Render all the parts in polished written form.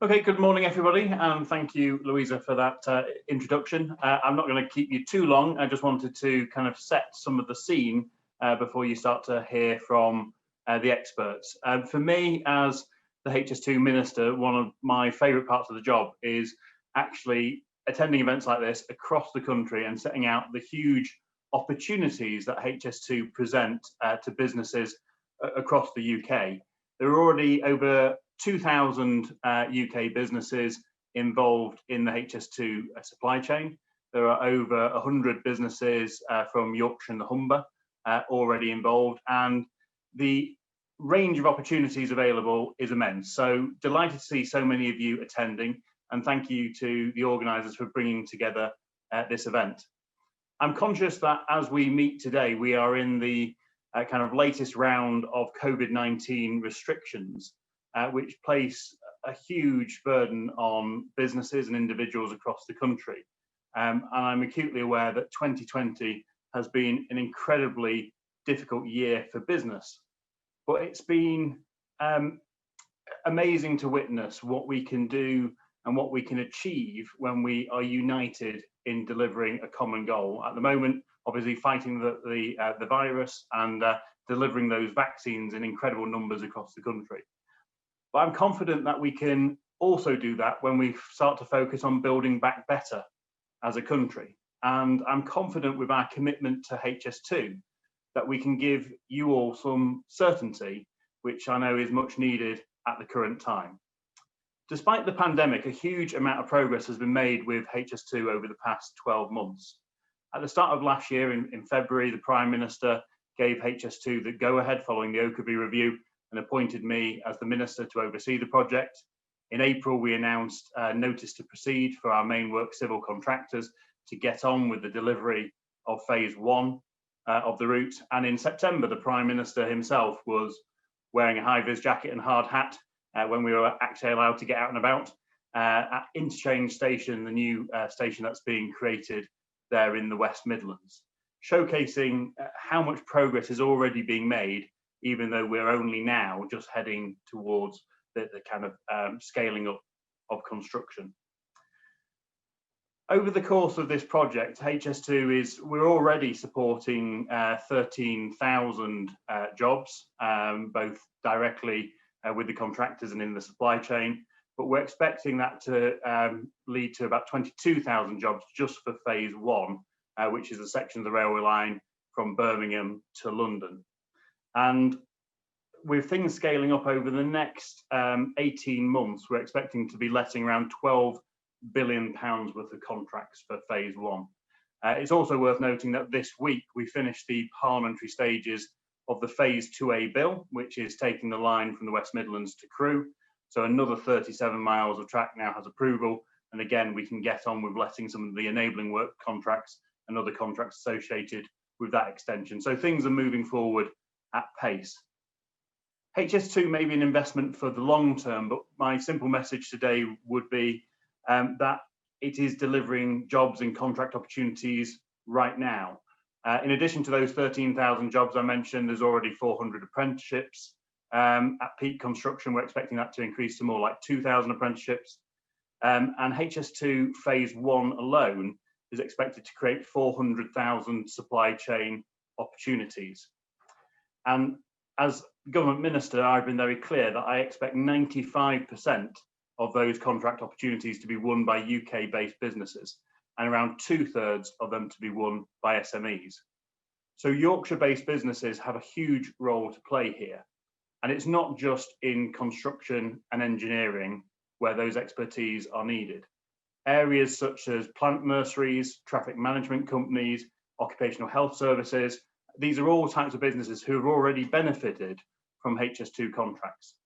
Okay, good morning, everybody, and thank you, Louisa, for that introduction. I'm not going to keep you too long. I just wanted to kind of set some of the scene before you start to hear from the experts. For me, as the HS2 Minister, one of my favourite parts of the job is actually attending events like this across the country and setting out the huge opportunities that HS2 present to businesses across the UK. There are already over 2,000 UK businesses involved in the HS2 supply chain. There are over 100 businesses from Yorkshire and the Humber already involved, and the range of opportunities available is immense. So delighted to see so many of you attending, and thank you to the organisers for bringing together this event. I'm conscious that as we meet today, we are in the kind of latest round of COVID-19 restrictions, which place a huge burden on businesses and individuals across the country. And I'm acutely aware that 2020 has been an incredibly difficult year for business. But it's been amazing to witness what we can do and what we can achieve when we are united in delivering a common goal. At the moment, obviously fighting the virus and delivering those vaccines in incredible numbers across the country. But I'm confident that we can also do that when we start to focus on building back better as a country. And I'm confident with our commitment to HS2 that we can give you all some certainty, which I know is much needed at the current time. Despite the pandemic, a huge amount of progress has been made with HS2 over the past 12 months. At the start of last year, in February, the Prime Minister gave HS2 the go-ahead following the Oakerby review and appointed me as the Minister to oversee the project. In April, we announced a notice to proceed for our main work civil contractors to get on with the delivery of phase one of the route. And in September, the Prime Minister himself was wearing a high-vis jacket and hard hat when we were actually allowed to get out and about at Interchange Station, the new station that's being created there in the West Midlands, showcasing how much progress is already being made, even though we're only now just heading towards the kind of scaling up of construction. Over the course of this project, HS2 we're already supporting 13,000 jobs, both directly with the contractors and in the supply chain, but we're expecting that to lead to about 22,000 jobs just for phase one, which is a section of the railway line from Birmingham to London. And with things scaling up over the next 18 months, we're expecting to be letting around £12 billion worth of contracts for phase one. It's also worth noting that this week we finished the parliamentary stages of the phase 2A bill, which is taking the line from the West Midlands to Crewe. So another 37 miles of track now has approval. And again, we can get on with letting some of the enabling work contracts and other contracts associated with that extension. So things are moving forward at pace. HS2 may be an investment for the long term, but my simple message today would be that it is delivering jobs and contract opportunities right now. In addition to those 13,000 jobs I mentioned, there's already 400 apprenticeships. At peak construction, we're expecting that to increase to more like 2,000 apprenticeships. And HS2 phase one alone is expected to create 400,000 supply chain opportunities. And as government minister, I've been very clear that I expect 95% of those contract opportunities to be won by UK-based businesses, and around 2/3 of them to be won by SMEs. So Yorkshire-based businesses have a huge role to play here. And it's not just in construction and engineering where those expertise are needed. Areas such as plant nurseries, traffic management companies, occupational health services, these are all types of businesses who have already benefited from HS2 contracts.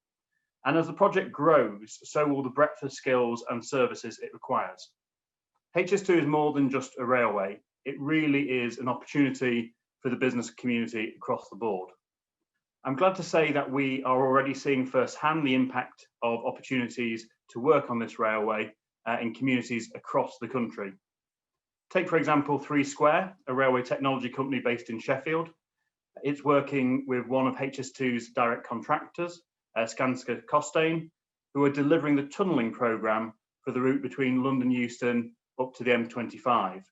And as the project grows, so will the breadth of skills and services it requires. HS2 is more than just a railway. It really is an opportunity for the business community across the board. I'm glad to say that we are already seeing firsthand the impact of opportunities to work on this railway in communities across the country. Take, for example, 3 Square, a railway technology company based in Sheffield. It's working with one of HS2's direct contractors, Skanska Costain, who are delivering the tunnelling programme for the route between London Euston up to the M25.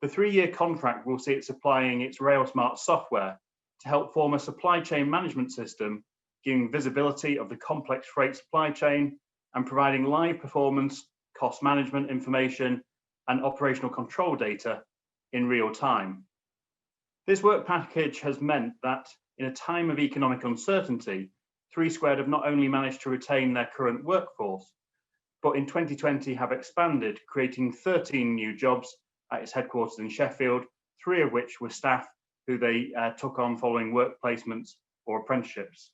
The 3-year contract will see it supplying its RailSmart software to help form a supply chain management system, giving visibility of the complex freight supply chain and providing live performance, cost management information, and operational control data in real time. This work package has meant that in a time of economic uncertainty, 3 Squared have not only managed to retain their current workforce, but in 2020 have expanded, creating 13 new jobs at its headquarters in Sheffield, 3 of which were staff who they took on following work placements or apprenticeships.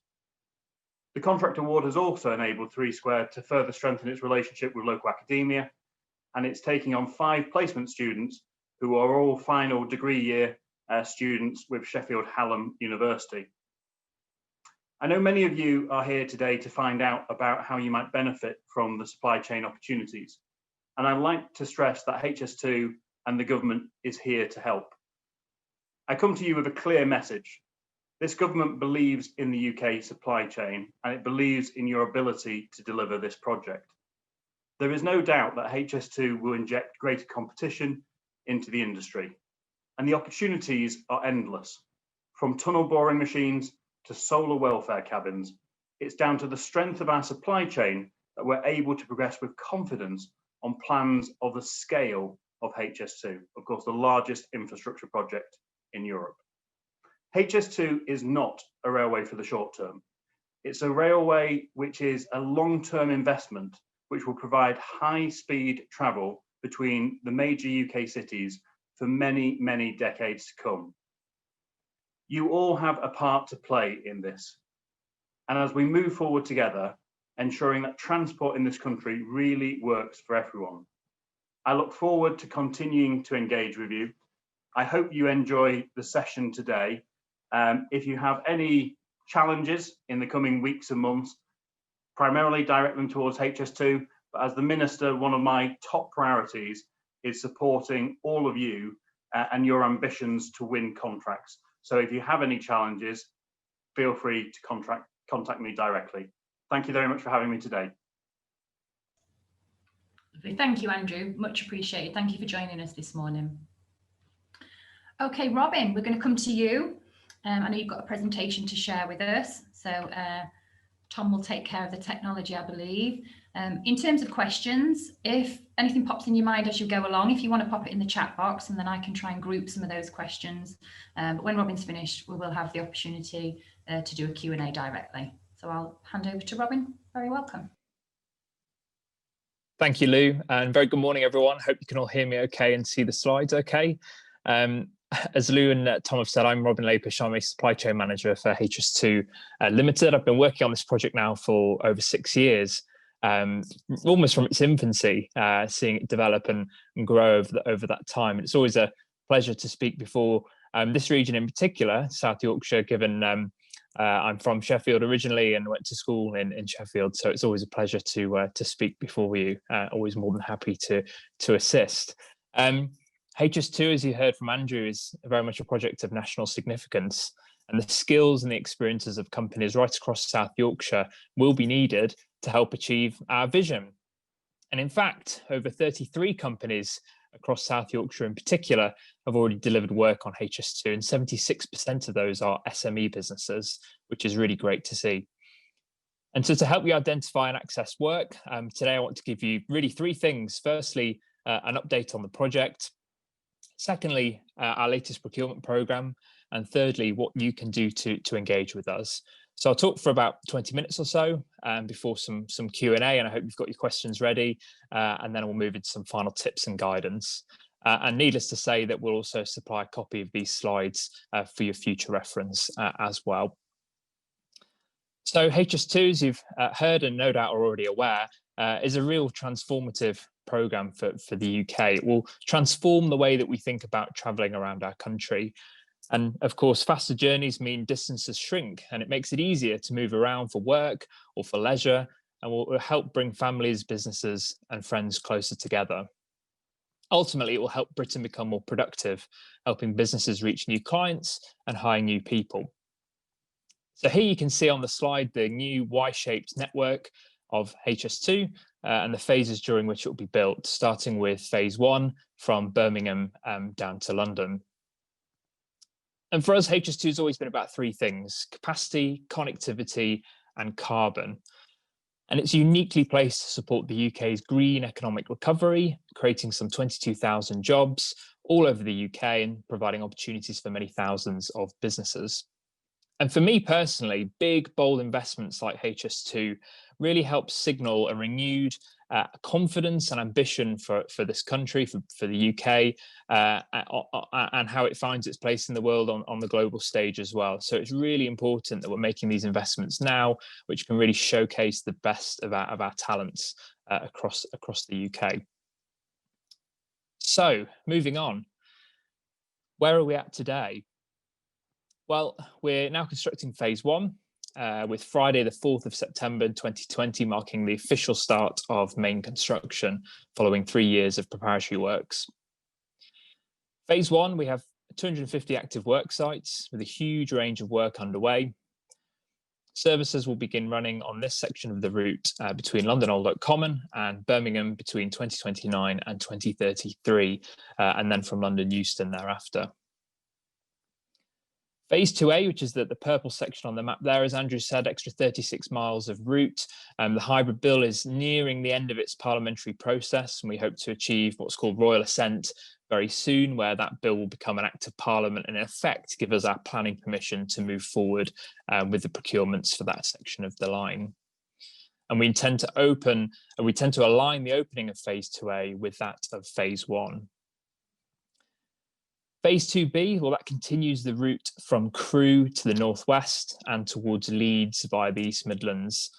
The contract award has also enabled 3 Squared to further strengthen its relationship with local academia, and it's taking on 5 placement students who are all final degree year students with Sheffield Hallam University. I know many of you are here today to find out about how you might benefit from the supply chain opportunities, and I'd like to stress that HS2 and the government is here to help. I come to you with a clear message. This government believes in the UK supply chain, and it believes in your ability to deliver this project. There is no doubt that HS2 will inject greater competition into the industry, and the opportunities are endless. From tunnel boring machines to solar welfare cabins, it's down to the strength of our supply chain that we're able to progress with confidence on plans of the scale of HS2, of course, the largest infrastructure project in Europe. HS2 is not a railway for the short term. It's a railway which is a long-term investment which will provide high-speed travel between the major UK cities for many, many decades to come. You all have a part to play in this. And as we move forward together, ensuring that transport in this country really works for everyone. I look forward to continuing to engage with you. I hope you enjoy the session today. If you have any challenges in the coming weeks and months, primarily direct them towards HS2, but as the Minister, one of my top priorities is supporting all of you and your ambitions to win contracts. So if you have any challenges, feel free to contact me directly. Thank you very much for having me today. Thank you, Andrew. Much appreciated. Thank you for joining us this morning. Okay, Robin, we're going to come to you. I know you've got a presentation to share with us. So Tom will take care of the technology, I believe. In terms of questions, if anything pops in your mind as you go along, if you want to pop it in the chat box, and then I can try and group some of those questions. But when Robin's finished, we will have the opportunity to do a Q&A directly. So I'll hand over to Robin. Very welcome. Thank you, Lou, and very good morning, everyone. Hope you can all hear me okay and see the slides okay. As Lou and Tom have said, I'm Robin Lapish. I'm a supply chain manager for HS2 Limited. I've been working on this project now for over 6 years, almost from its infancy, seeing it develop and grow over that time. And it's always a pleasure to speak before this region in particular, South Yorkshire, given I'm from Sheffield originally and went to school in Sheffield. So it's always a pleasure to speak before you. Always more than happy to assist. HS2, as you heard from Andrew, is very much a project of national significance, and the skills and the experiences of companies right across South Yorkshire will be needed to help achieve our vision. And in fact, over 33 companies across South Yorkshire in particular have already delivered work on HS2, and 76% of those are SME businesses, which is really great to see. And so to help you identify and access work, today I want to give you really 3 things. Firstly, an update on the project. Secondly, our latest procurement programme, and thirdly, what you can do to engage with us. So I'll talk for about 20 minutes or so before some Q&A, and I hope you've got your questions ready, and then we'll move into some final tips and guidance. And needless to say that we'll also supply a copy of these slides for your future reference as well. So HS2, as you've heard and no doubt are already aware, is a real transformative programme for the UK. It will transform the way that we think about travelling around our country. And of course, faster journeys mean distances shrink, and it makes it easier to move around for work or for leisure, and will help bring families, businesses and friends closer together. Ultimately, it will help Britain become more productive, helping businesses reach new clients and hire new people. So here you can see on the slide the new Y-shaped network of HS2 and the phases during which it will be built, starting with phase 1 from Birmingham down to London. And for us, HS2 has always been about three things: capacity, connectivity, and carbon. And it's uniquely placed to support the UK's green economic recovery, creating some 22,000 jobs all over the UK and providing opportunities for many thousands of businesses. And for me personally, big, bold investments like HS2 really help signal a renewed confidence and ambition for this country, for the UK, and how it finds its place in the world on the global stage as well. So it's really important that we're making these investments now, which can really showcase the best of our talents across the UK. So moving on, where are we at today? Well, we're now constructing phase 1, with Friday the 4th of September 2020 marking the official start of main construction following 3 years of preparatory works. Phase 1, we have 250 active work sites with a huge range of work underway. Services will begin running on this section of the route between London Old Oak Common and Birmingham between 2029 and 2033, and then from London Euston thereafter. Phase 2A, which is the purple section on the map there, as Andrew said, extra 36 miles of route. The hybrid bill is nearing the end of its parliamentary process, and we hope to achieve what's called royal assent very soon, where that bill will become an act of parliament and in effect give us our planning permission to move forward with the procurements for that section of the line. And we intend to align the opening of phase 2A with that of phase 1. Phase 2B, well, that continues the route from Crewe to the northwest and towards Leeds via the East Midlands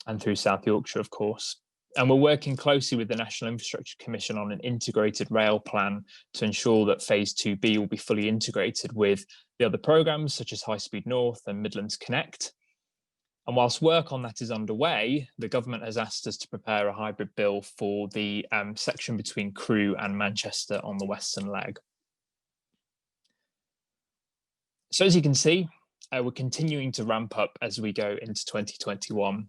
and through South Yorkshire, of course. And we're working closely with the National Infrastructure Commission on an integrated rail plan to ensure that phase 2B will be fully integrated with the other programmes such as High Speed North and Midlands Connect. And whilst work on that is underway, the government has asked us to prepare a hybrid bill for the section between Crewe and Manchester on the western leg. So as you can see, we're continuing to ramp up as we go into 2021.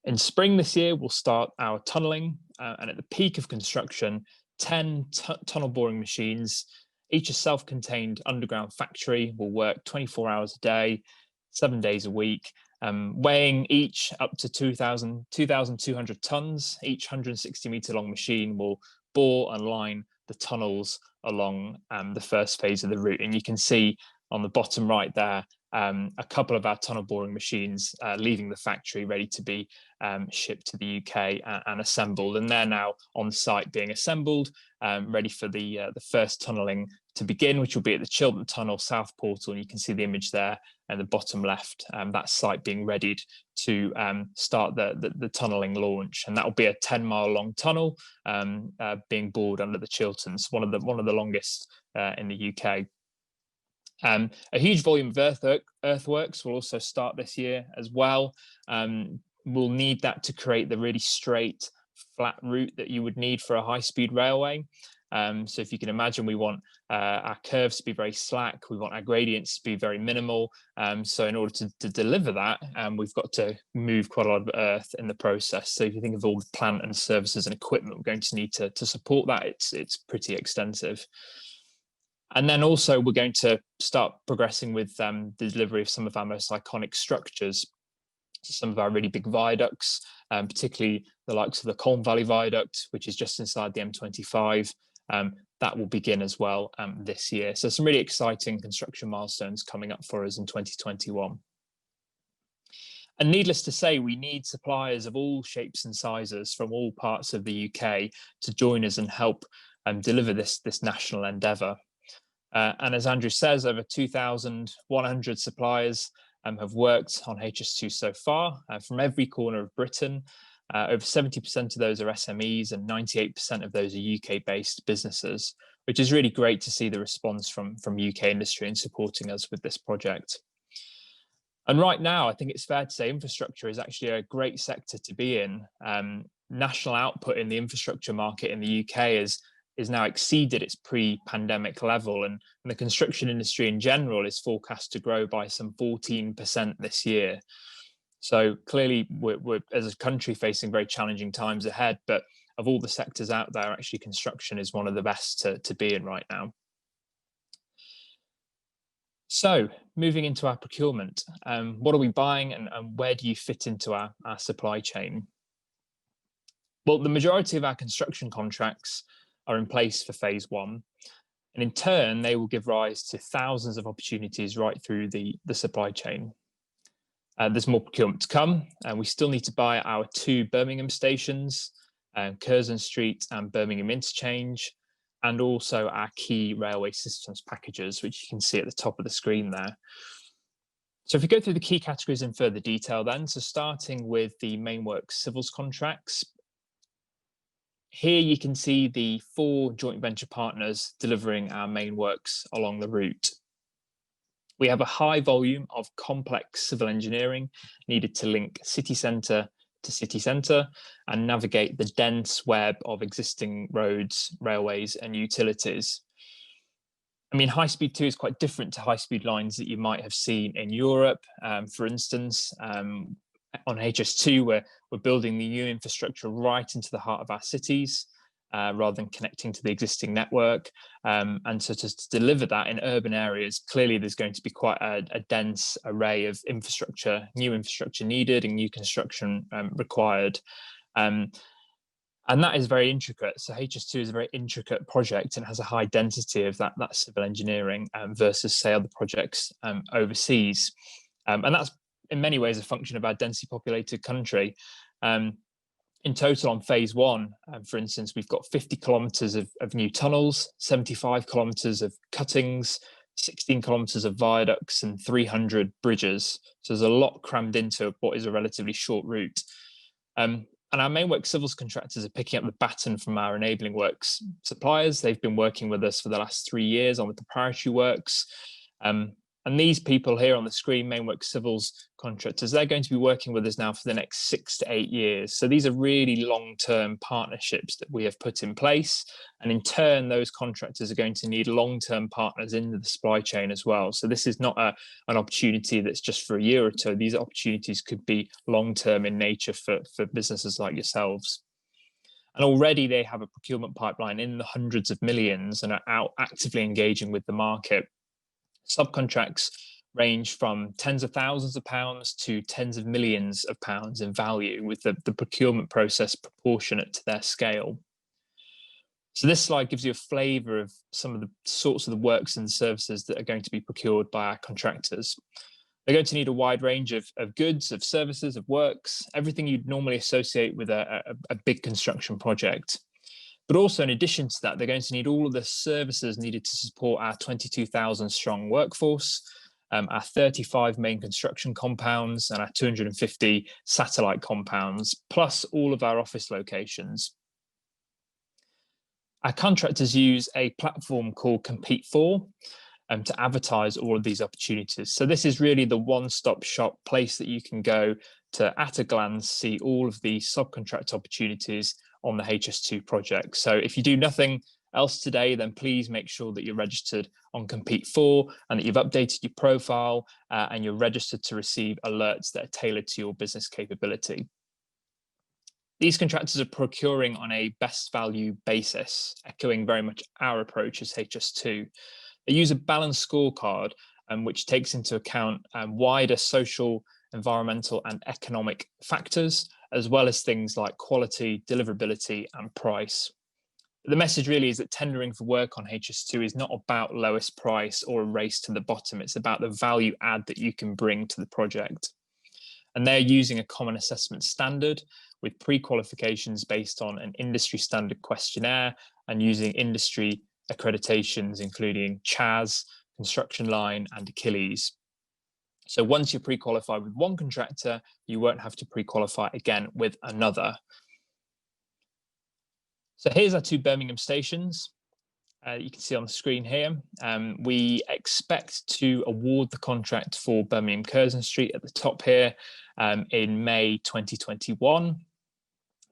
In spring this year, we'll start our tunnelling, and at the peak of construction, 10 tunnel boring machines, each a self-contained underground factory, will work 24 hours a day, 7 days a week, weighing each up to 2,200 tonnes. Each 160-metre long machine will bore and line the tunnels along the first phase of the route. And you can see on the bottom right there, a couple of our tunnel boring machines leaving the factory ready to be shipped to the UK and assembled. And they're now on site being assembled, ready for the first tunnelling to begin, which will be at the Chiltern Tunnel South Portal. And you can see the image there at the bottom left, that site being readied to start the tunnelling launch. And that will be a 10-mile long tunnel being bored under the Chilterns, one of the longest in the UK. A huge volume of earthworks will also start this year as well. We'll need that to create the really straight, flat route that you would need for a high-speed railway. So if you can imagine, we want our curves to be very slack, we want our gradients to be very minimal. So in order to deliver that, we've got to move quite a lot of earth in the process. So if you think of all the plant and services and equipment we're going to need to support that, it's pretty extensive. And then also we're going to start progressing with the delivery of some of our most iconic structures, some of our really big viaducts, particularly the likes of the Colne Valley Viaduct, which is just inside the M25. That will begin as well this year. So some really exciting construction milestones coming up for us in 2021. And needless to say, we need suppliers of all shapes and sizes from all parts of the UK to join us and help deliver this national endeavour. And as Andrew says, over 2,100 suppliers have worked on HS2 so far from every corner of Britain. Over 70% of those are SMEs and 98% of those are UK-based businesses, which is really great to see the response from UK industry in supporting us with this project. And right now, I think it's fair to say infrastructure is actually a great sector to be in. National output in the infrastructure market in the UK is now exceeded its pre-pandemic level, and the construction industry in general is forecast to grow by some 14% this year. So clearly we're as a country facing very challenging times ahead, but of all the sectors out there, actually construction is one of the best to be in right now. So moving into our procurement, what are we buying and where do you fit into our supply chain? Well, the majority of our construction contracts are in place for phase one. And in turn, they will give rise to thousands of opportunities right through the supply chain. There's more procurement to come, and we still need to buy our 2 Birmingham stations, Curzon Street and Birmingham Interchange, and also our key railway systems packages, which you can see at the top of the screen there. So if we go through the key categories in further detail then, so starting with the main works civils contracts, here you can see the 4 joint venture partners delivering our main works along the route. We have a high volume of complex civil engineering needed to link city centre to city centre and navigate the dense web of existing roads, railways and utilities. I mean, High Speed 2 is quite different to high speed lines that you might have seen in Europe. For instance, on HS2, we're building the new infrastructure right into the heart of our cities, rather than connecting to the existing network. And so to deliver that in urban areas, clearly there's going to be quite a dense array of infrastructure, new infrastructure needed and new construction required. And that is very intricate. So HS2 is a very intricate project and has a high density of that civil engineering versus, say, other projects overseas. And that's in many ways a function of our densely populated country. In total on phase one, for instance, we've got 50 kilometres of new tunnels, 75 kilometres of cuttings, 16 kilometres of viaducts and 300 bridges. So there's a lot crammed into what is a relatively short route. And our main work civils contractors are picking up the baton from our enabling works suppliers. They've been working with us for the last 3 years on the preparatory works. And these people here on the screen, main work civils contractors, they're going to be working with us now for the next 6 to 8 years. So these are really long-term partnerships that we have put in place. And in turn, those contractors are going to need long-term partners in the supply chain as well. So this is not an opportunity that's just for a year or two. These opportunities could be long-term in nature for businesses like yourselves. And already they have a procurement pipeline in the hundreds of millions and are out actively engaging with the market. Subcontracts range from tens of thousands of pounds to tens of millions of pounds in value, with the procurement process proportionate to their scale. So this slide gives you a flavour of some of the sorts of the works and services that are going to be procured by our contractors. They're going to need a wide range of goods, of services, of works, everything you'd normally associate with a big construction project. But also, in addition to that, they're going to need all of the services needed to support our 22,000 strong workforce, our 35 main construction compounds and our 250 satellite compounds, plus all of our office locations. Our contractors use a platform called Compete For to advertise all of these opportunities. So this is really the one-stop shop place that you can go to, at a glance, see all of the subcontract opportunities on the HS2 project. So if you do nothing else today, then please make sure that you're registered on Compete For and that you've updated your profile and you're registered to receive alerts that are tailored to your business capability. These contractors are procuring on a best value basis, echoing very much our approach as HS2. They use a balanced scorecard which takes into account wider social, environmental and economic factors, as well as things like quality, deliverability and price. The message really is that tendering for work on HS2 is not about lowest price or a race to the bottom. It's about the value add that you can bring to the project. And they're using a common assessment standard with pre-qualifications based on an industry standard questionnaire and using industry accreditations, including CHAS, Construction Line and Achilles. So once you're pre-qualified with one contractor, you won't have to pre-qualify again with another. So here's our 2 Birmingham stations. You can see on the screen here. We expect to award the contract for Birmingham Curzon Street at the top here in May 2021.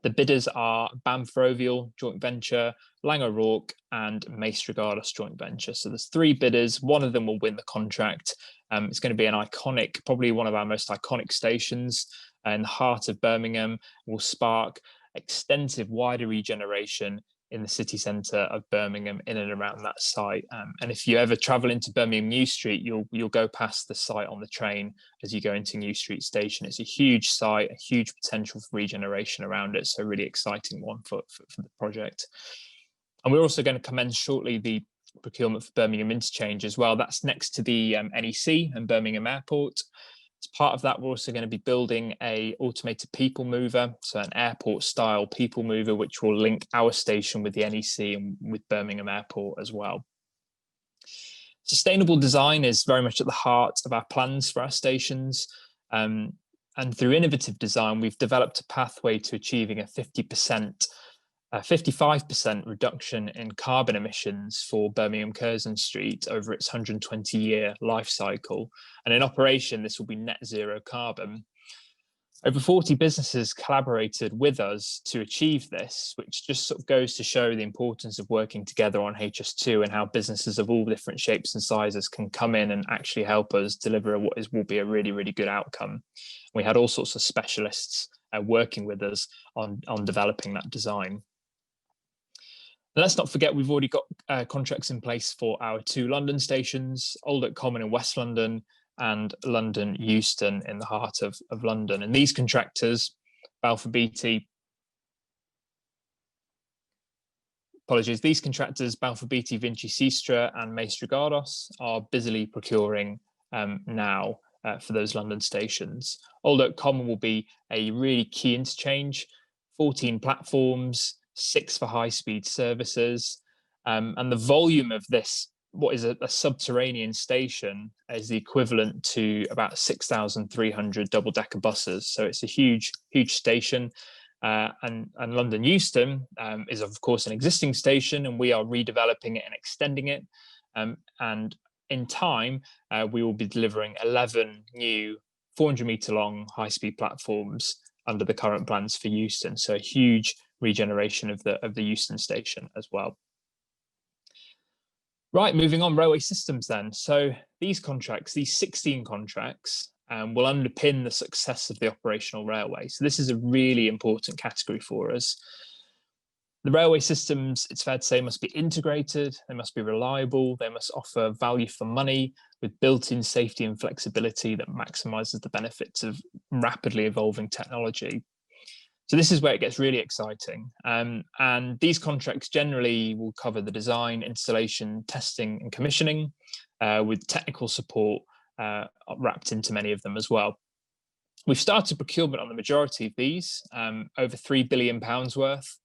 The bidders are BAM Ferrovial joint venture, Lang O'Rourke and Mace Regalis joint venture. So there's 3 bidders. One of them will win the contract. It's going to be an iconic, probably one of our most iconic stations in the heart of Birmingham. Will spark extensive wider regeneration in the city centre of Birmingham, in and around that site. And if you ever travel into Birmingham New Street, you'll go past the site on the train as you go into New Street Station. It's a huge site, a huge potential for regeneration around it. So a really exciting one for the project. And we're also going to commence shortly the procurement for Birmingham Interchange as well. That's next to the NEC and Birmingham Airport. As part of that, we're also going to be building a automated people mover, so an airport style people mover, which will link our station with the NEC and with Birmingham Airport as well. Sustainable design is very much at the heart of our plans for our stations. And through innovative design, we've developed a pathway to achieving a 55% reduction in carbon emissions for Birmingham Curzon Street over its 120-year life cycle. And in operation, this will be net zero carbon. Over 40 businesses collaborated with us to achieve this, which just sort of goes to show the importance of working together on HS2 and how businesses of all different shapes and sizes can come in and actually help us deliver what will be a really, really good outcome. We had all sorts of specialists working with us on developing that design. Let's not forget, we've already got contracts in place for our 2 London stations, Old Oak Common in West London and London Euston in the heart of London. And these contractors, Balfour Beatty, Vinci Sistra and Mace Regalis are busily procuring now for those London stations. Old Oak Common will be a really key interchange, 14 platforms, 6 for high-speed services, and the volume of this, what is a subterranean station, is the equivalent to about 6,300 double-decker buses. So it's a huge station. And London Euston is of course an existing station, and we are redeveloping it and extending it. And in time, we will be delivering 11 new 400-metre long high-speed platforms under the current plans for Euston. So a huge regeneration of the Euston station as well. Right, moving on, railway systems then. So these contracts, these 16 contracts, will underpin the success of the operational railway. So this is a really important category for us. The railway systems, it's fair to say, must be integrated, they must be reliable, they must offer value for money with built-in safety and flexibility that maximises the benefits of rapidly evolving technology. So this is where it gets really exciting. And these contracts generally will cover the design, installation, testing and commissioning with technical support wrapped into many of them as well. We've started procurement on the majority of these, over £3 billion worth,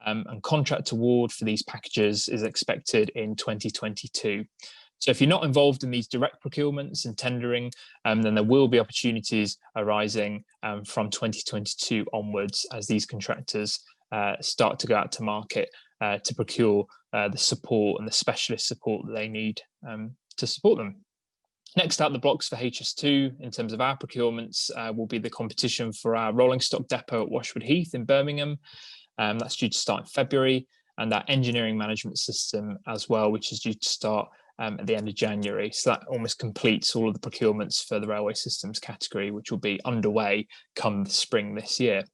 and contract award for these packages is expected in 2022. So if you're not involved in these direct procurements and tendering, then there will be opportunities arising from 2022 onwards as these contractors start to go out to market to procure the support and the specialist support that they need to support them. Next out the blocks for HS2 in terms of our procurements will be the competition for our rolling stock depot at Washwood Heath in Birmingham. That's due to start in February, and our engineering management system as well, which is due to start at the end of January. So that almost completes all of the procurements for the railway systems category, which will be underway come the spring this year.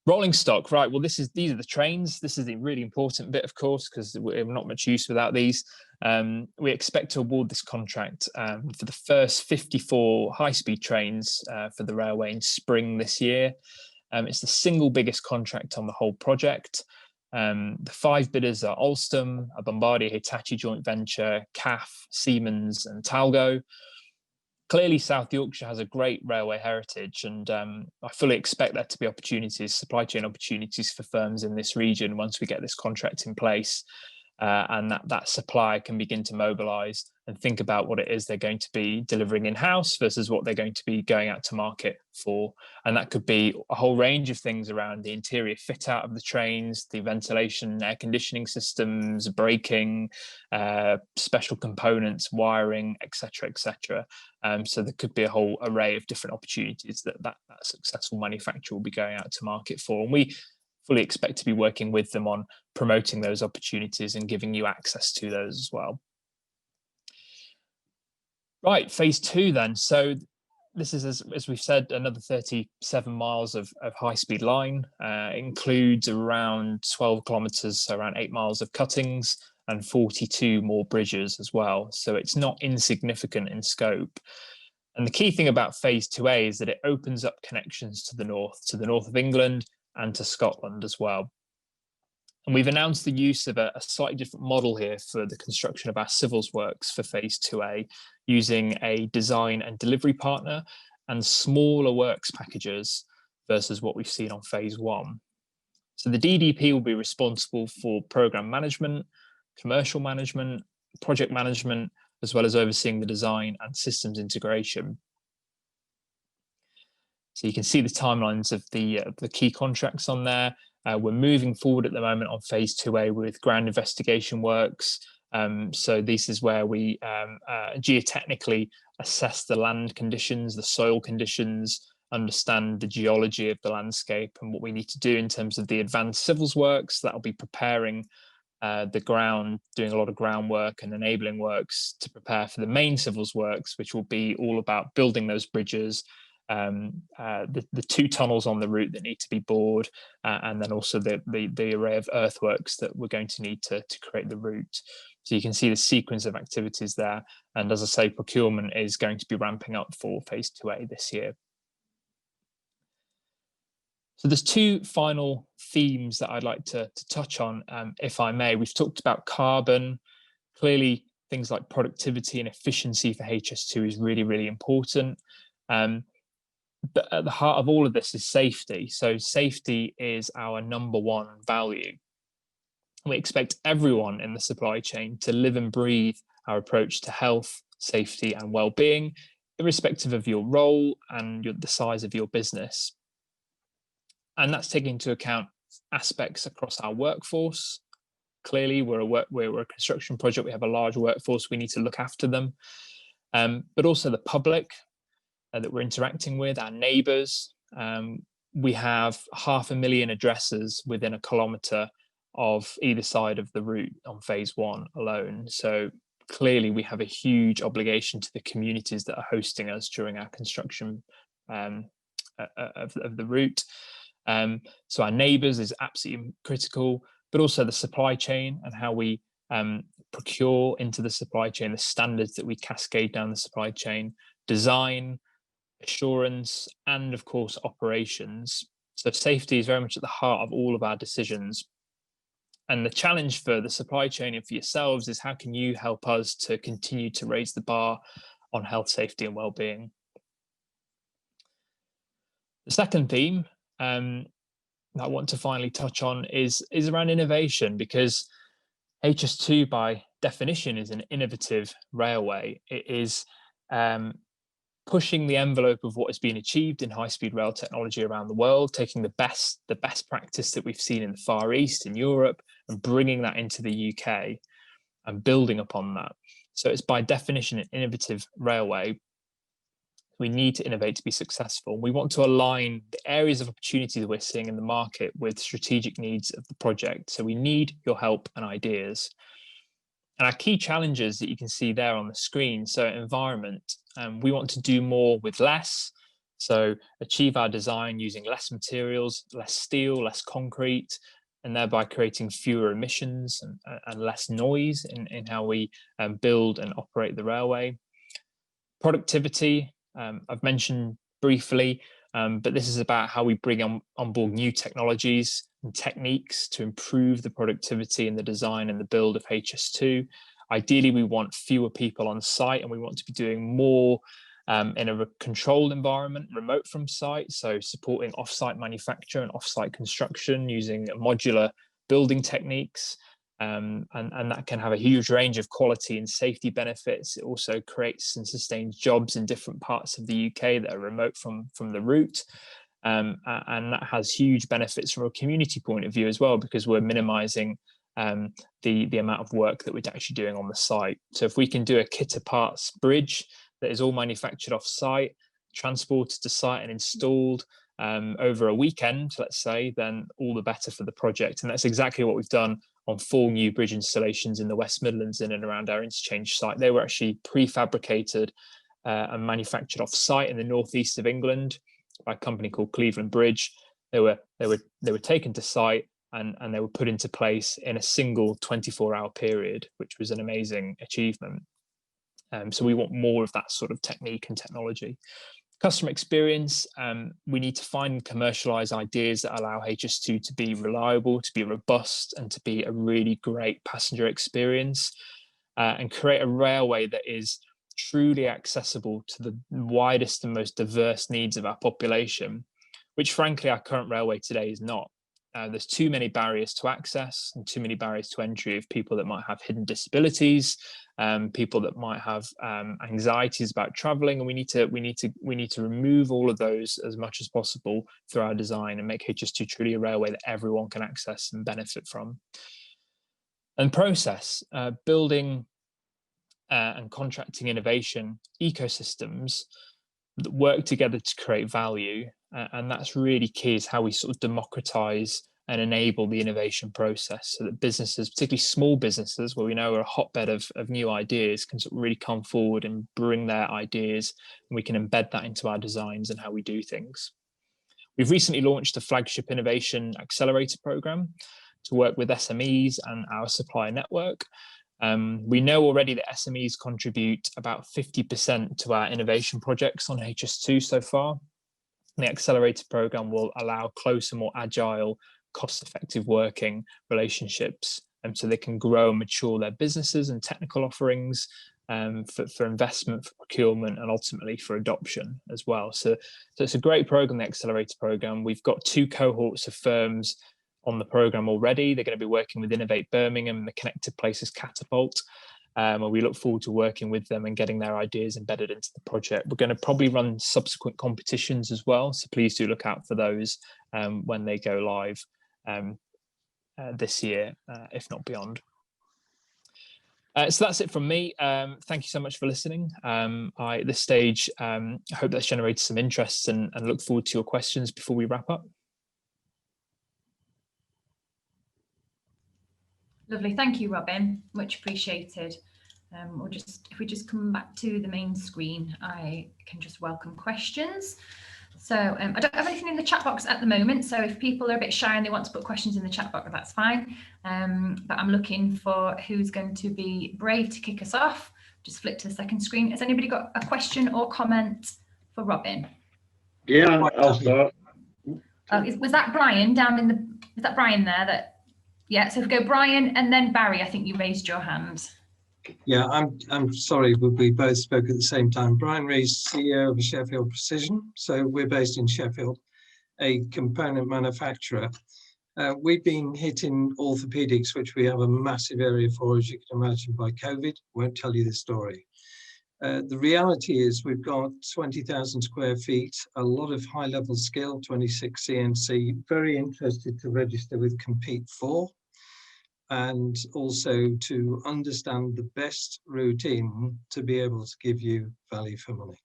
Rolling stock, right, well, these are the trains. This is the really important bit, of course, because we're not much use without these. We expect to award this contract for the first 54 high-speed trains for the railway in spring this year. It's the single biggest contract on the whole project. The 5 bidders are Alstom, a Bombardier Hitachi joint venture, CAF, Siemens and Talgo. Clearly, South Yorkshire has a great railway heritage, and I fully expect there to be opportunities, supply chain opportunities for firms in this region once we get this contract in place. and that supplier can begin to mobilize and think about what it is they're going to be delivering in-house versus what they're going to be going out to market for. And that could be a whole range of things around the interior fit out of the trains, the ventilation, air conditioning systems, braking, special components, wiring, etc., etc. So there could be a whole array of different opportunities that successful manufacturer will be going out to market for. And we fully expect to be working with them on promoting those opportunities and giving you access to those as well. Right, phase 2 then. So this is, as we've said, another 37 miles of high-speed line. It includes around 12 kilometres, so around 8 miles of cuttings, and 42 more bridges as well. So it's not insignificant in scope. And the key thing about phase 2A is that it opens up connections to the north of England and to Scotland as well. And we've announced the use of a slightly different model here for the construction of our civils works for phase 2A, using a design and delivery partner and smaller works packages versus what we've seen on phase 1. So the DDP will be responsible for program management, commercial management, project management, as well as overseeing the design and systems integration. So you can see the timelines of the key contracts on there. We're moving forward at the moment on phase 2A with ground investigation works. So this is where we geotechnically assess the land conditions, the soil conditions, understand the geology of the landscape and what we need to do in terms of the advanced civils works. That'll be preparing the ground, doing a lot of groundwork and enabling works to prepare for the main civils works, which will be all about building those bridges, the 2 tunnels on the route that need to be bored, and then also the array of earthworks that we're going to need to create the route. So you can see the sequence of activities there. And as I say, procurement is going to be ramping up for phase 2A this year. So there's 2 final themes that I'd like to touch on, if I may. We've talked about carbon. Clearly, things like productivity and efficiency for HS2 is really, really important. But at the heart of all of this is safety. So safety is our #1 value. We expect everyone in the supply chain to live and breathe our approach to health, safety, and well-being, irrespective of your role and the size of your business. And that's taking into account aspects across our workforce. Clearly, we're a construction project. We have a large workforce. We need to look after them. But also the public that we're interacting with, our neighbours. We have 500,000 addresses within a kilometre of either side of the route on phase 1 alone. So clearly we have a huge obligation to the communities that are hosting us during our construction of the route. So our neighbours is absolutely critical, but also the supply chain and how we procure into the supply chain, the standards that we cascade down the supply chain, design, assurance, and of course operations. So safety is very much at the heart of all of our decisions. And the challenge for the supply chain and for yourselves is how can you help us to continue to raise the bar on health, safety, and well-being. The second theme that I want to finally touch on is around innovation, because HS2 by definition is an innovative railway. It is pushing the envelope of what has been achieved in high-speed rail technology around the world, taking the best practice that we've seen in the Far East, in Europe, and bringing that into the UK and building upon that. So it's by definition an innovative railway. We need to innovate to be successful. We want to align the areas of opportunity that we're seeing in the market with strategic needs of the project. So we need your help and ideas. And our key challenges that you can see there on the screen, so environment, we want to do more with less. So achieve our design using less materials, less steel, less concrete, and thereby creating fewer emissions and less noise in how we build and operate the railway. Productivity, I've mentioned briefly, but this is about how we bring on board new technologies and techniques to improve the productivity and the design and the build of HS2. Ideally, we want fewer people on site, and we want to be doing more in a controlled environment, remote from site, so supporting off-site manufacture and off-site construction using modular building techniques, and that can have a huge range of quality and safety benefits. It also creates and sustains jobs in different parts of the UK that are remote from the route. And that has huge benefits from a community point of view as well, because we're minimising the amount of work that we're actually doing on the site. So if we can do a kit of parts bridge that is all manufactured off site, transported to site and installed over a weekend, let's say, then all the better for the project. And that's exactly what we've done on 4 new bridge installations in the West Midlands in and around our interchange site. They were actually prefabricated and manufactured off site in the northeast of England by a company called Cleveland Bridge. They were taken to site and they were put into place in a single 24-hour period, which was an amazing achievement. So we want more of that sort of technique and technology. Customer experience, we need to find and commercialize ideas that allow HS2 to be reliable, to be robust, and to be a really great passenger experience, and create a railway that is truly accessible to the widest and most diverse needs of our population, which frankly our current railway today is not. There's too many barriers to access and too many barriers to entry of people that might have hidden disabilities, people that might have anxieties about traveling, and we need to remove all of those as much as possible through our design and make HS2 truly a railway that everyone can access and benefit from. And process, building and contracting innovation ecosystems that work together to create value. And that's really key, is how we sort of democratize and enable the innovation process, so that businesses, particularly small businesses, where we know are a hotbed of new ideas, can sort of really come forward and bring their ideas, and we can embed that into our designs and how we do things. We've recently launched a flagship innovation accelerator program to work with SMEs and our supplier network. We know already that SMEs contribute about 50% to our innovation projects on HS2 so far. The accelerator program will allow closer, more agile, cost-effective working relationships, so they can grow and mature their businesses and technical offerings for investment, for procurement, and ultimately for adoption as well. So it's a great program, the accelerator program. We've got 2 cohorts of firms on the program already. They're going to be working with Innovate Birmingham and the Connected Places Catapult. And we look forward to working with them and getting their ideas embedded into the project. We're going to probably run subsequent competitions as well, so please do look out for those when they go live this year, if not beyond. So that's it from me. Thank you so much for listening. At this stage, I hope that's generated some interest, and look forward to your questions before we wrap up. Lovely, thank you, Robin. Much appreciated. If we just come back to the main screen, I can just welcome questions. So I don't have anything in the chat box at the moment, so if people are a bit shy and they want to put questions in the chat box, that's fine. But I'm looking for who's going to be brave to kick us off. Just flip to the second screen. Has anybody got a question or comment for Robin? Yeah, I'll start. Was that Brian down in the? Is that Brian there? Yeah. So if we go Brian and then Barry, I think you raised your hand. Yeah, I'm sorry, but we both spoke at the same time. Brian Rees, CEO of Sheffield Precision. So we're based in Sheffield, a component manufacturer. We've been hit in orthopedics, which we have a massive area for, as you can imagine, by COVID. Won't tell you the story. The reality is we've got 20,000 square feet, a lot of high-level skill, 26 CNC, very interested to register with Compete 4. And also to understand the best route in to be able to give you value for money.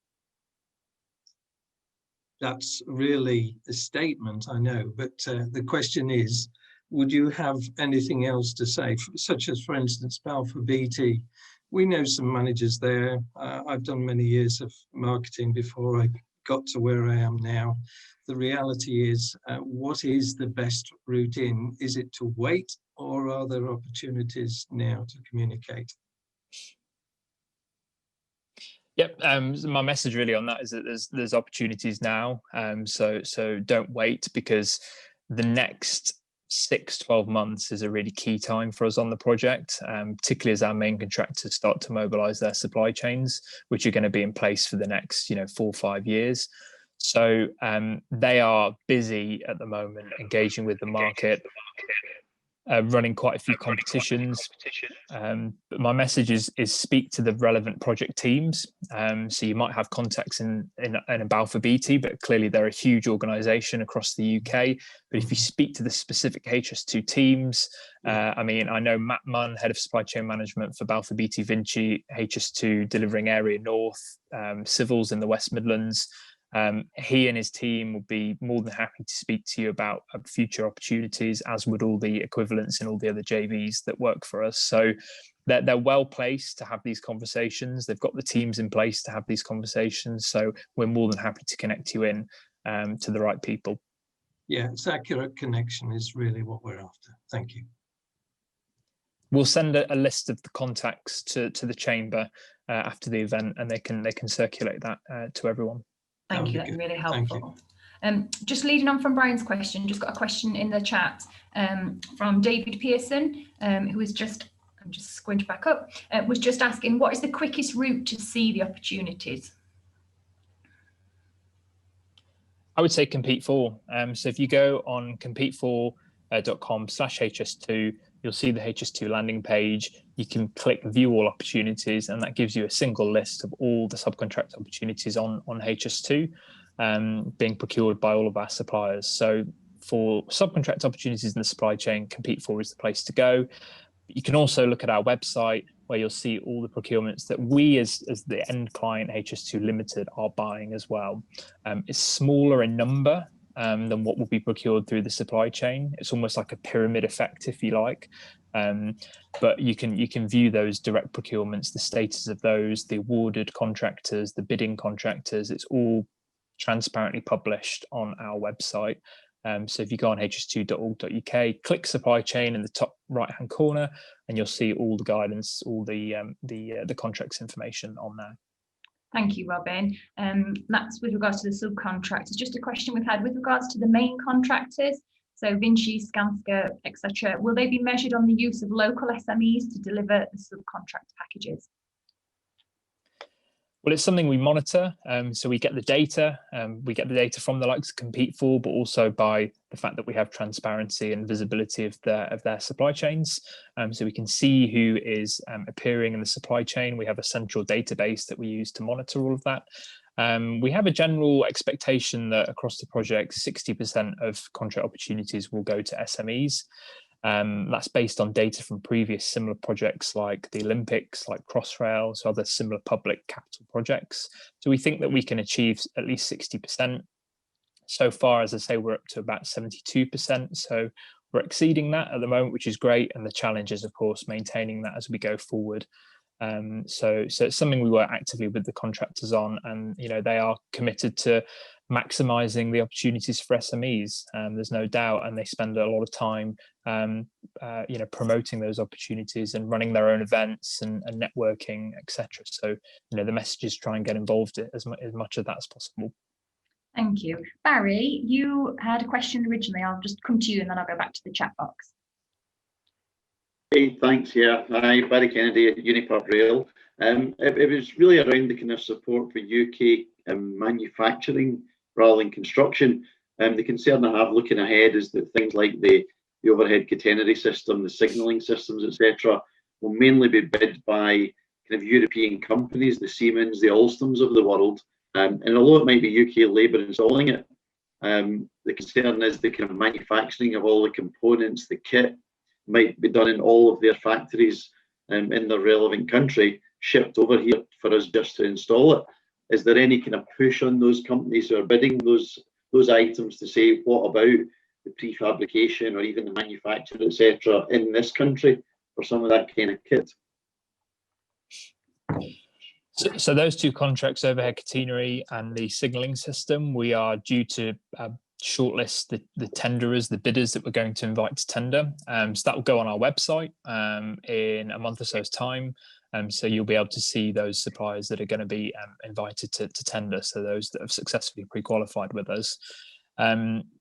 That's really a statement, I know, but the question is, would you have anything else to say, such as, for instance, Balfour BT? We know some managers there. I've done many years of marketing before I got to where I am now. The reality is, what is the best route in? Is it to wait, or are there opportunities now to communicate? Yep, my message really on that is that there's opportunities now. So don't wait, because the next 6-12 months is a really key time for us on the project, particularly as our main contractors start to mobilize their supply chains, which are going to be in place for the next 4 or 5 years. So they are busy at the moment engaging with the market running quite a few competitions. But my message is speak to the relevant project teams. So you might have contacts in Balfour Beatty, but clearly they're a huge organisation across the UK. But if you speak to the specific HS2 teams, I mean, I know Matt Munn, Head of Supply Chain Management for Balfour Beatty Vinci, HS2 delivering Area North, Civils in the West Midlands. He and his team will be more than happy to speak to you about future opportunities, as would all the equivalents in all the other JVs that work for us. So they're well placed to have these conversations. They've got the teams in place to have these conversations. So we're more than happy to connect you in to the right people. Yeah, it's accurate connection is really what we're after. Thank you. We'll send a list of the contacts to the chamber after the event, and they can circulate that to everyone. Thank you, that's really helpful. Just leading on from Brian's question, just got a question in the chat from David Pearson, who was just, I'm just squinch back up, was just asking, what is the quickest route to see the opportunities? I would say Compete For. So if you go on competefor.com/HS2, you'll see the HS2 landing page. You can click view all opportunities, and that gives you a single list of all the subcontract opportunities on HS2 being procured by all of our suppliers. So for subcontract opportunities in the supply chain, Compete For is the place to go. You can also look at our website, where you'll see all the procurements that we as the end client HS2 Limited are buying as well. It's smaller in number than what will be procured through the supply chain. It's almost like a pyramid effect, if you like. But you can view those direct procurements, the status of those, the awarded contractors, the bidding contractors. It's all transparently published on our website. So if you go on hs2.org.uk, click supply chain in the top right hand corner, and you'll see all the guidance, all the contracts information on there. Thank you, Robin. That's with regards to the subcontractors. Just a question we've had with regards to the main contractors, so Vinci, Skanska, etc. Will they be measured on the use of local SMEs to deliver the subcontract packages? Well, it's something we monitor. So we get the data. We get the data from the likes of Compete For, but also by the fact that we have transparency and visibility of their supply chains. So we can see who is appearing in the supply chain. We have a central database that we use to monitor all of that. We have a general expectation that across the project, 60% of contract opportunities will go to SMEs. That's based on data from previous similar projects like the Olympics, like Crossrail, so other similar public capital projects. So we think that we can achieve at least 60%. So far, as I say, we're up to about 72%. So we're exceeding that at the moment, which is great. And the challenge is, of course, maintaining that as we go forward. So it's something we work actively with the contractors on, and they are committed to maximising the opportunities for SMEs. There's no doubt, and they spend a lot of time, promoting those opportunities and running their own events and networking, etc. So the message is try and get involved in as much of that as possible. Thank you, Barry. You had a question originally. I'll just come to you, and then I'll go back to the chat box. Hey, thanks. Yeah, hi, Barry Kennedy at Unipub Rail. It was really around the kind of support for UK manufacturing rather than construction. The concern I have looking ahead is that things like the overhead catenary system, the signalling systems, etc., will mainly be bid by kind of European companies, the Siemens, the Alstoms of the world. And although it might be UK labour installing it, the concern is the kind of manufacturing of all the components, the kit, might be done in all of their factories in the relevant country, shipped over here for us just to install it. Is there any kind of push on those companies who are bidding those items to say, what about the prefabrication or even the manufacture, etc., in this country for some of that kind of kit? So those two contracts, overhead catenary and the signalling system, we are due to shortlist the tenderers, the bidders that we're going to invite to tender. So that will go on our website in a month or so's time. So you'll be able to see those suppliers that are going to be invited to tender, so those that have successfully pre-qualified with us.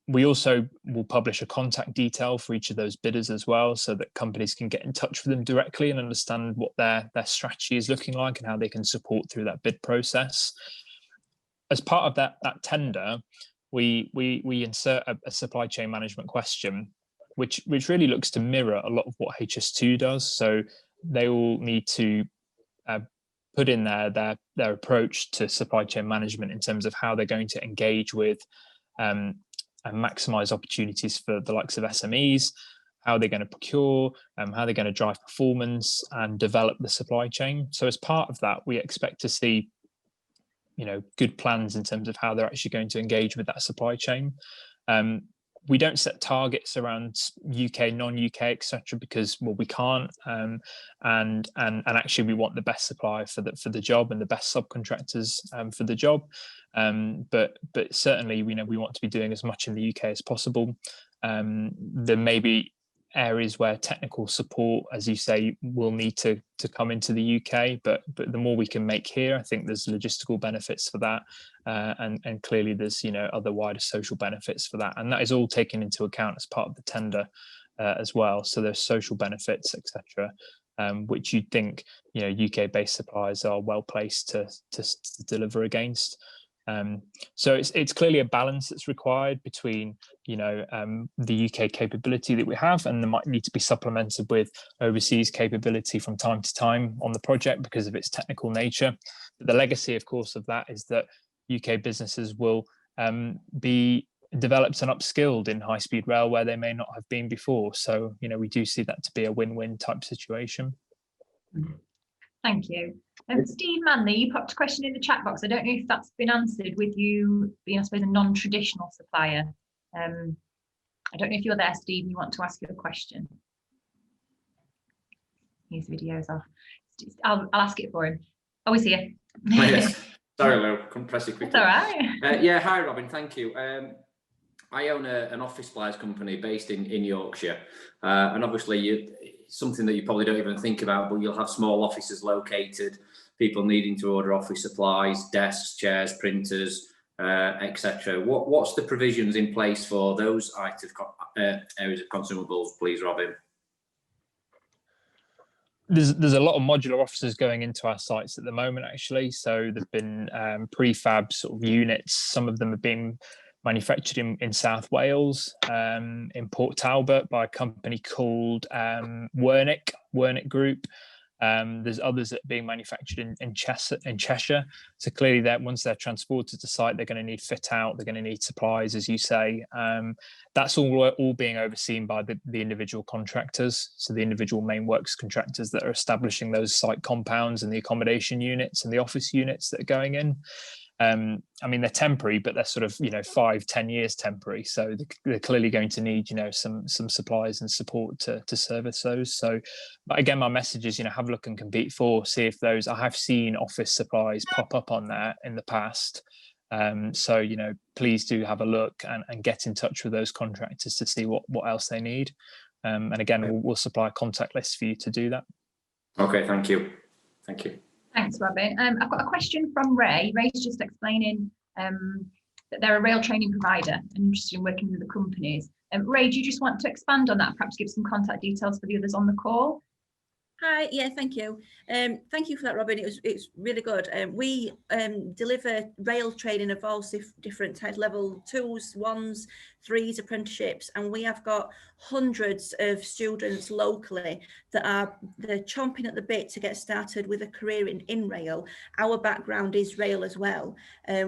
We also will publish a contact detail for each of those bidders as well, so that companies can get in touch with them directly and understand what their strategy is looking like and how they can support through that bid process. As part of that tender, we insert a supply chain management question, which really looks to mirror a lot of what HS2 does. So they all need to put in their approach to supply chain management in terms of how they're going to engage with and maximize opportunities for the likes of SMEs, how they're going to procure, how they're going to drive performance and develop the supply chain. So as part of that, we expect to see, good plans in terms of how they're actually going to engage with that supply chain. We don't set targets around UK, non-UK, etc., because we can't. And actually, we want the best supplier for the job and the best subcontractors for the job. But certainly, we want to be doing as much in the UK as possible. There may be areas where technical support, as you say, will need to come into the UK, but the more we can make here, I think there's logistical benefits for that, and clearly there's other wider social benefits for that, and that is all taken into account as part of the tender as well. So there's social benefits, etc., which you'd think UK-based suppliers are well placed to deliver against. So it's clearly a balance that's required between the UK capability that we have, and there might need to be supplemented with overseas capability from time to time on the project because of its technical nature. But the legacy, of course, of that is that UK businesses will be developed and upskilled in high-speed rail where they may not have been before. So we do see that to be a win-win type situation. Thank you. Steve Manley, you popped a question in the chat box. I don't know if that's been answered with you being, I suppose, a non-traditional supplier. I don't know if you're there, Steve, and you want to ask your question. His video's off. I'll ask it for him. Oh, he's here. Oh, yes. Sorry, Lou, couldn't press it quickly. It's all right. Yeah, hi, Robin, thank you. I own an office supplies company based in Yorkshire, and obviously something that you probably don't even think about, but you'll have small offices located, people needing to order office supplies, desks, chairs, printers, etc. What's the provisions in place for those areas of consumables, please, Robin? There's a lot of modular offices going into our sites at the moment, actually. So there've been prefab sort of units. Some of them have been manufactured in South Wales, in Port Talbot by a company called Wernick Group. There's others that are being manufactured in Cheshire. So clearly that once they're transported to site, they're going to need fit out, they're going to need supplies, as you say. That's all being overseen by the individual contractors. So the individual main works contractors that are establishing those site compounds and the accommodation units and the office units that are going in. I mean, they're temporary, but they're sort of 5-10 years temporary. So they're clearly going to need some supplies and support to service those. So, but again, my message is have a look and compete for. See if those. I have seen office supplies pop up on there in the past. So please do have a look and get in touch with those contractors to see what else they need. And again, we'll supply a contact list for you to do that. Okay, thank you. Thank you. Thanks, Robin. I've got a question from Ray. Ray's just explaining that they're a rail training provider and interested in working with the companies. Ray, do you just want to expand on that? Perhaps give some contact details for the others on the call? Hi, yeah, thank you. Thank you for that, Robin. It's really good. We deliver rail training of all different types, level 2s, 1s, 3s, apprenticeships, and we have got hundreds of students locally they're chomping at the bit to get started with a career in rail. Our background is rail as well.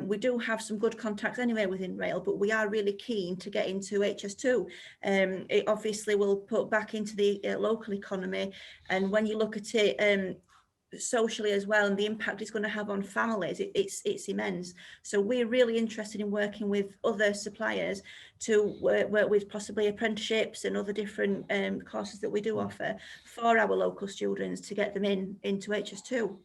We do have some good contacts anyway within rail, but we are really keen to get into HS2. It obviously will put back into the local economy, and when you look at it socially as well, and the impact it's going to have on families, it's immense. So we're really interested in working with other suppliers to work with possibly apprenticeships and other different courses that we do offer for our local students to get them into HS2.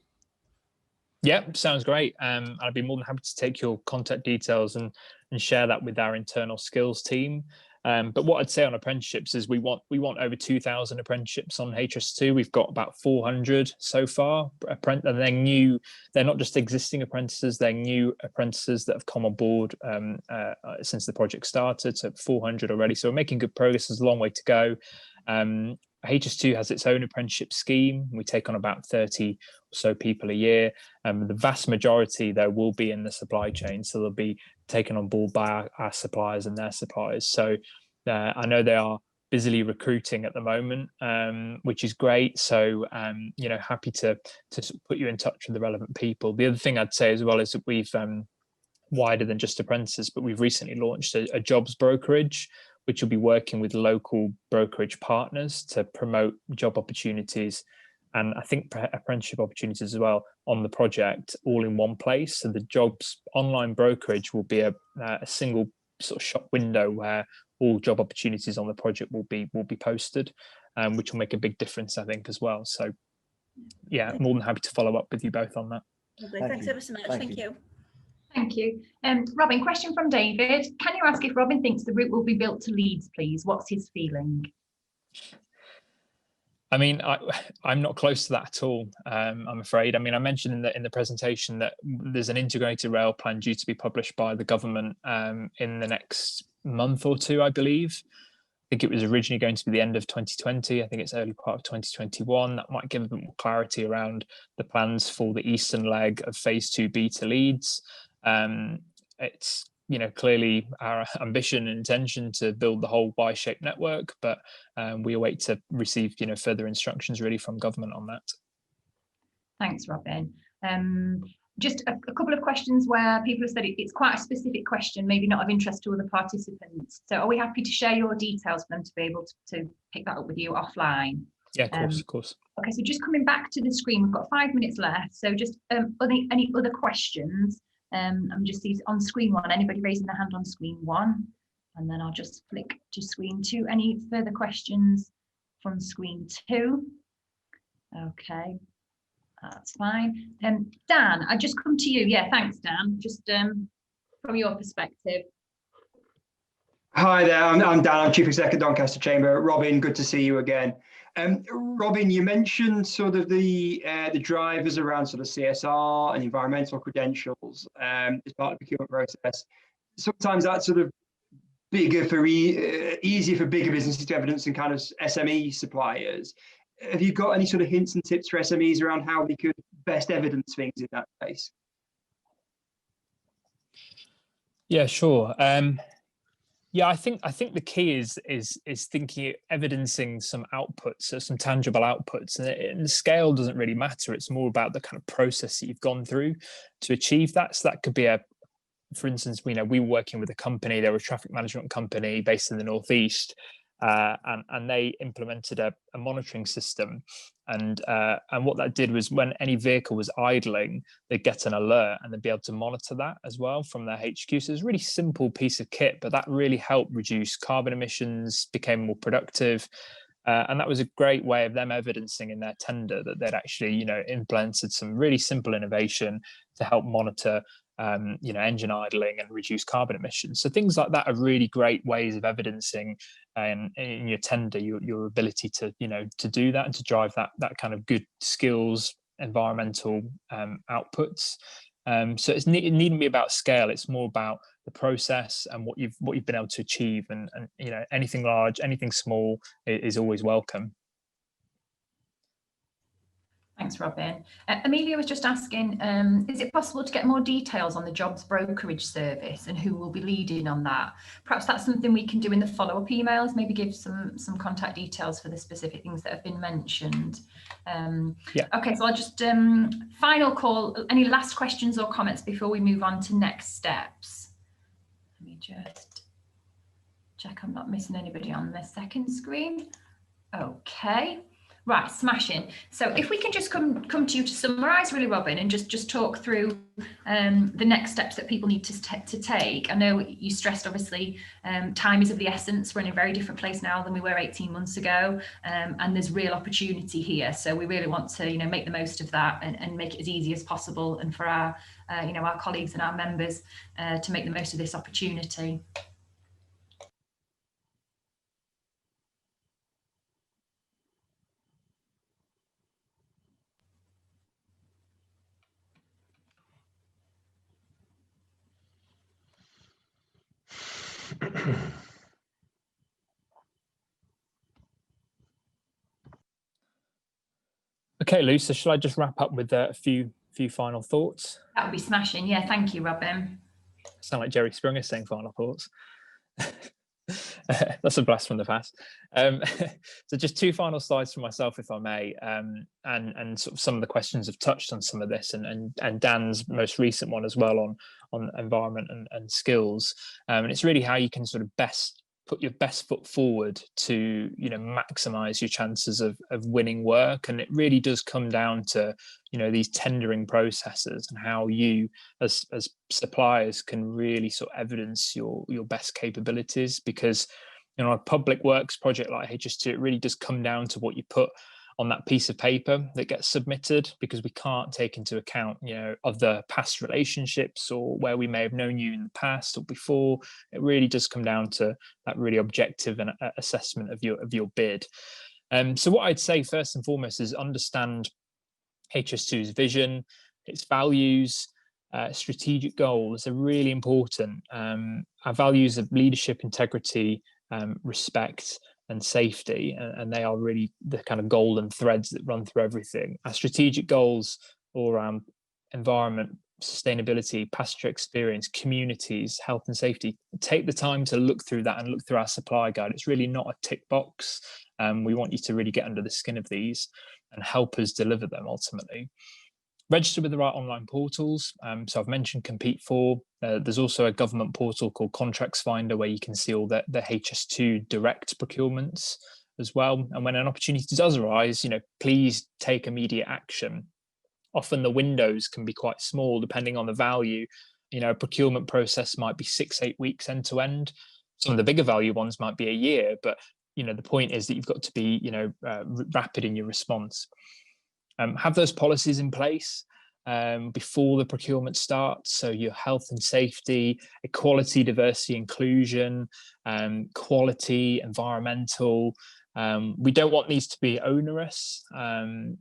Yeah, sounds great. I'd be more than happy to take your contact details and share that with our internal skills team. But what I'd say on apprenticeships is we want over 2,000 apprenticeships on HS2. We've got about 400 so far, and they're new. They're not just existing apprentices; they're new apprentices that have come on board since the project started. So 400 already. So we're making good progress. There's a long way to go. HS2 has its own apprenticeship scheme. We take on about 30 or so people a year. The vast majority, though, will be in the supply chain. So they'll be taken on board by our suppliers and their suppliers. So I know they are busily recruiting at the moment, which is great. So, you know, happy to put you in touch with the relevant people. The other thing I'd say as well is that we've wider than just apprentices, but we've recently launched a jobs brokerage, which will be working with local brokerage partners to promote job opportunities and I think apprenticeship opportunities as well on the project, all in one place. So the jobs online brokerage will be a single sort of shop window where all job opportunities on the project will be posted, which will make a big difference, I think, as well. So yeah, more than happy to follow up with you both on that. Lovely. Thanks ever so much. Thank you. Thank you. Robin, question from David. Can you ask if Robin thinks the route will be built to Leeds, please? What's his feeling? I mean, I'm not close to that at all, I'm afraid. I mean, I mentioned in the presentation that there's an integrated rail plan due to be published by the government in the next month or two, I believe. I think it was originally going to be the end of 2020. I think it's early part of 2021. That might give a bit more clarity around the plans for the eastern leg of Phase 2B to Leeds. It's, you know, clearly our ambition and intention to build the whole Y-shaped network, but we await to receive, you know, further instructions really from government on that. Thanks, Robin. Just a couple of questions where people have said it's quite a specific question, maybe not of interest to other participants. So are we happy to share your details for them to be able to pick that up with you offline? Yeah, of course. Okay, so just coming back to the screen, we've got 5 minutes left. So just any other questions? I'm just seeing on screen 1, anybody raising their hand on screen 1? And then I'll just flick to screen 2. Any further questions from screen 2? Okay, that's fine. Dan, I just come to you. Yeah, thanks, Dan. Just from your perspective. Hi there, I'm Dan, I'm Chief Executive at Doncaster Chamber. Robin, good to see you again. Robin, you mentioned sort of the drivers around sort of CSR and environmental credentials as part of the procurement process. Sometimes that's sort of bigger for easier for bigger businesses to evidence than kind of SME suppliers. Have you got any sort of hints and tips for SMEs around how they could best evidence things in that case? Yeah, sure. Yeah, I think the key is thinking, evidencing some outputs, so some tangible outputs, and the scale doesn't really matter. It's more about the kind of process that you've gone through to achieve that. So that could be for instance, we were working with a company. They were a traffic management company based in the northeast, and they implemented a monitoring system. And what that did was when any vehicle was idling, they'd get an alert and they'd be able to monitor that as well from their HQ. So it's a really simple piece of kit, but that really helped reduce carbon emissions, became more productive. And that was a great way of them evidencing in their tender that they'd actually, implemented some really simple innovation to help monitor engine idling and reduce carbon emissions. So things like that are really great ways of evidencing in your tender your ability to do that and to drive that kind of good skills, environmental outputs. So it needn't be about scale. It's more about the process and what you've been able to achieve, and anything large, anything small is always welcome. Thanks, Robin. Amelia was just asking, is it possible to get more details on the jobs brokerage service and who will be leading on that? Perhaps that's something we can do in the follow-up emails, maybe give some contact details for the specific things that have been mentioned. Yeah. Okay, so I'll just, final call, any last questions or comments before we move on to next steps? Let me just check I'm not missing anybody on the second screen. Okay. Right, smashing. So if we can just come to you to summarise, really, Robin, and just talk through the next steps that people need to take. I know you stressed, obviously, time is of the essence. We're in a very different place now than we were 18 months ago, and there's real opportunity here. So we really want to, make the most of that and make it as easy as possible, and for our, our colleagues and our members to make the most of this opportunity. Okay, Lou, so shall I just wrap up with a few final thoughts? That would be smashing. Yeah, thank you, Robin. Sound like Jerry Springer saying final thoughts. That's a blast from the past. So just two final slides from myself, if I may, and sort of some of the questions have touched on some of this, and Dan's most recent one as well on environment and skills. And it's really how you can sort of put your best foot forward to, you know, maximize your chances of winning work. And it really does come down to, you know, these tendering processes and how you as suppliers can really sort of evidence your best capabilities. Because, you know, a public works project like HS2, it really does come down to what you put on that piece of paper that gets submitted, because we can't take into account, you know, other past relationships or where we may have known you in the past or before. It really does come down to that really objective and assessment of your bid. So what I'd say first and foremost is understand HS2's vision, its values, strategic goals are really important. Our values of leadership, integrity, respect, and safety, and they are really the kind of golden threads that run through everything. Our strategic goals all around environment, sustainability, passenger experience, communities, health and safety. Take the time to look through that and look through our supply guide. It's really not a tick box. We want you to really get under the skin of these and help us deliver them ultimately. Register with the right online portals. So I've mentioned Compete For. There's also a government portal called Contracts Finder where you can see all the HS2 direct procurements as well. And when an opportunity does arise, you know, please take immediate action. Often the windows can be quite small depending on the value. You know, a procurement process might be 6-8 weeks end to end. Some of the bigger value ones might be a year, but, you know, the point is that you've got to be, you know, rapid in your response. Have those policies in place before the procurement starts. So your health and safety, equality, diversity, inclusion, quality, environmental. We don't want these to be onerous,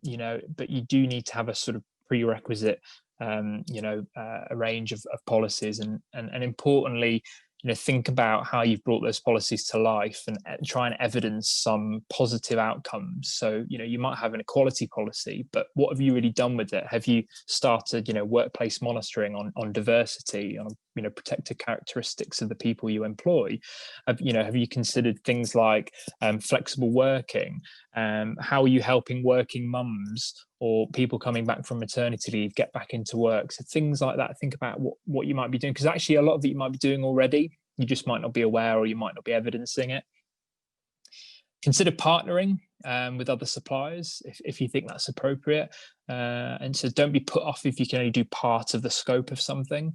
you know, but you do need to have a sort of prerequisite, you know, a range of policies, and importantly, you know, think about how you've brought those policies to life and try and evidence some positive outcomes. So, you know, you might have an equality policy, but what have you really done with it? Have you started, you know, workplace monitoring on diversity, on, you know, protected characteristics of the people you employ? Have you considered things like flexible working? How are you helping working mums or people coming back from maternity leave get back into work? So things like that. Think about what you might be doing, because actually a lot of it you might be doing already. You just might not be aware, or you might not be evidencing it. Consider partnering with other suppliers if you think that's appropriate. And so don't be put off if you can only do part of the scope of something.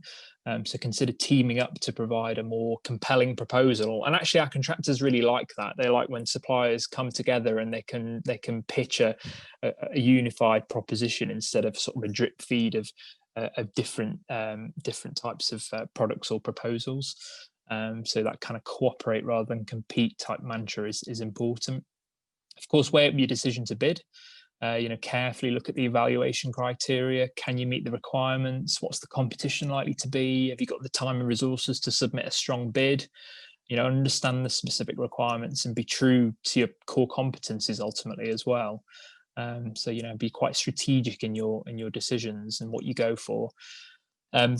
So consider teaming up to provide a more compelling proposal. And actually our contractors really like that. They like when suppliers come together and they can pitch a unified proposition instead of sort of a drip feed of different types of products or proposals. So that kind of cooperate rather than compete type mantra is important. Of course, weigh up your decision to bid. You know, carefully look at the evaluation criteria. Can you meet the requirements? What's the competition likely to be? Have you got the time and resources to submit a strong bid? You know, understand the specific requirements and be true to your core competencies ultimately as well. So, you know, be quite strategic in your decisions and what you go for.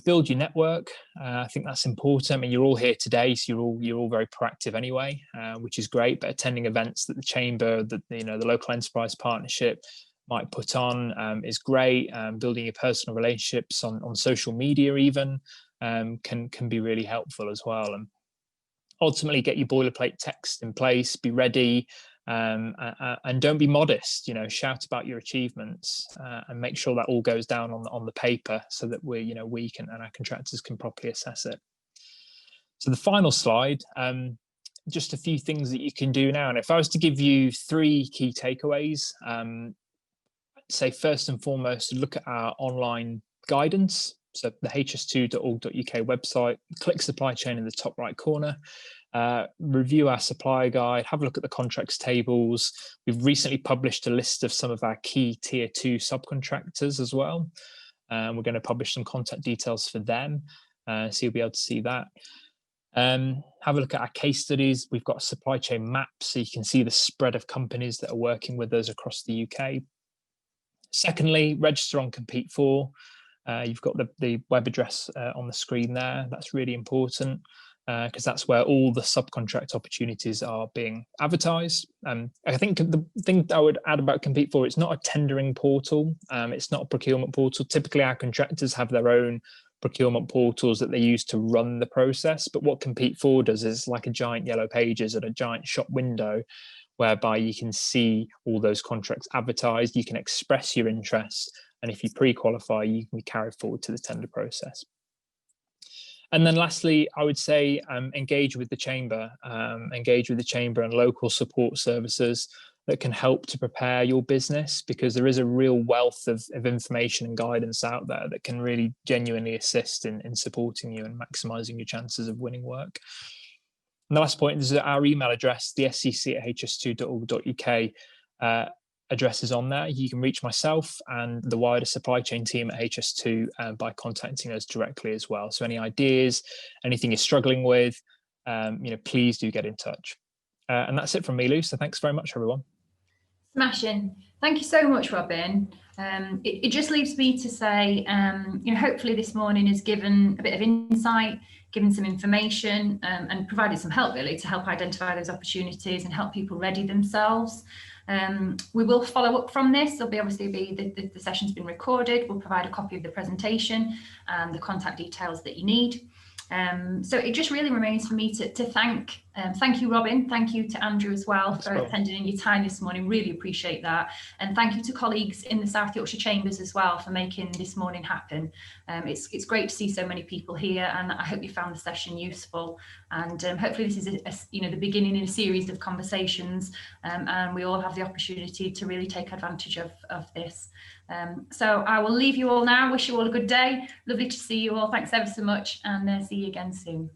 Build your network. I think that's important. I mean, you're all here today, so you're all very proactive anyway, which is great. But attending events that the chamber, the local enterprise partnership might put on is great. Building your personal relationships on social media even can be really helpful as well. And ultimately, get your boilerplate text in place. Be ready. And don't be modest, you know, shout about your achievements and make sure that all goes down on the paper so that we can and our contractors can properly assess it. So the final slide, just a few things that you can do now. And if I was to give you 3 key takeaways, say first and foremost, look at our online guidance. So the hs2.org.uk website, click supply chain in the top right corner. Review our supply guide, have a look at the contracts tables. We've recently published a list of some of our key tier 2 subcontractors as well. We're going to publish some contact details for them, so you'll be able to see that. Have a look at our case studies. We've got a supply chain map, so you can see the spread of companies that are working with us across the UK. Secondly, register on Compete For. You've got the web address on the screen there. That's really important. because that's where all the subcontract opportunities are being advertised. I think the thing that I would add about Compete For, it's not a tendering portal, it's not a procurement portal. Typically our contractors have their own procurement portals that they use to run the process, but what Compete For does is like a giant yellow pages and a giant shop window, whereby you can see all those contracts advertised, you can express your interest, and if you pre-qualify, you can be carried forward to the tender process. And then lastly, I would say engage with the chamber and local support services that can help to prepare your business, because there is a real wealth of information and guidance out there that can really genuinely assist in supporting you and maximising your chances of winning work. And the last point is that our email address, the scc@hs2.org.uk, address is on there. You can reach myself and the wider supply chain team at HS2 by contacting us directly as well. So any ideas, anything you're struggling with, please do get in touch. And that's it from me, Lou. So thanks very much, everyone. Smashing. Thank you so much, Robin. It just leaves me to say, hopefully this morning has given a bit of insight, given some information, and provided some help really to help identify those opportunities and help people ready themselves. We will follow up from this. There'll be the session's been recorded. We'll provide a copy of the presentation and the contact details that you need. So it just really remains for me to thank you, Robin. Thank you to Andrew as well for attending your time this morning. Really appreciate that. And thank you to colleagues in the South Yorkshire Chambers as well for making this morning happen. It's great to see so many people here, and I hope you found the session useful. And hopefully this is the beginning in a series of conversations, and we all have the opportunity to really take advantage of this. So I will leave you all now. Wish you all a good day. Lovely to see you all. Thanks ever so much, and see you again soon.